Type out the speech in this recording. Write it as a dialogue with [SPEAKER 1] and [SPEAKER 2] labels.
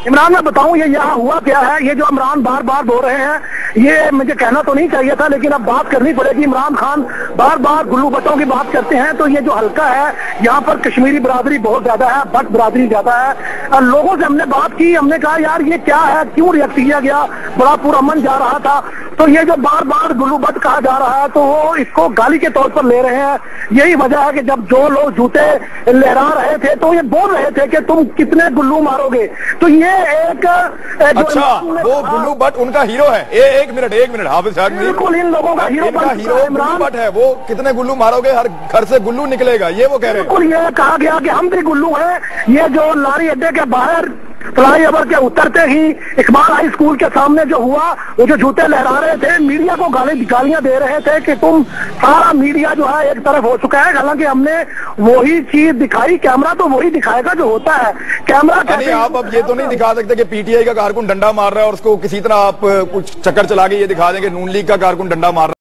[SPEAKER 1] इमरान, मैं बताऊं ये यहाँ हुआ क्या है। ये जो इमरान बार बार बोल रहे हैं, ये मुझे कहना तो नहीं चाहिए था, लेकिन अब बात करनी पड़ेगी। इमरान खान बार बार गुल्लू भट्टों की बात करते हैं, तो ये जो हल्का है यहाँ पर कश्मीरी बरादरी बहुत ज्यादा है, भट्ट बरादरी ज्यादा है। और लोगों से हमने बात की, हमने कहा यार ये क्या है, क्यों रिएक्ट किया गया, बड़ा पूरा मन जा रहा था। तो ये जो बार बार गुल्लू भट्ट कहा जा रहा है, तो वो इसको गाली के तौर पर ले रहे हैं। यही वजह है कि जब जो लोग जूते लहरा रहे थे तो ये बोल रहे थे कि तुम कितने गुल्लू मारोगे। तो ये एक
[SPEAKER 2] अच्छा, वो गुल्लू भट्ट उनका हीरो है। एक मिनट हाफिज साहब,
[SPEAKER 1] बिल्कुल इन लोगों का हीरो
[SPEAKER 2] गुल्लू भट्ट है। वो कितने गुल्लू मारोगे, हर घर से गुल्लू निकलेगा, ये वो कह रहे हैं।
[SPEAKER 1] बिल्कुल ये कहा गया कि हम भी गुल्लू हैं। ये जो लारी अड्डे के बाहर फ्लाईओवर के उतरते ही इकबाल हाई स्कूल के सामने जो हुआ, वो जो जूते लहरा रहे थे, मीडिया को गालियां दे रहे थे कि तुम, सारा मीडिया जो है एक तरफ हो चुका है। हालांकि हमने वही चीज दिखाई, कैमरा तो वही दिखाएगा जो होता है। कैमरा
[SPEAKER 2] नहीं, आप अब ये तो नहीं दिखा सकते कि पीटीआई का कारकुन डंडा मार रहा है और उसको किसी तरह आप कुछ चक्कर चला के ये दिखा दें कि नून लीग का कारकुन डंडा मार रहा है।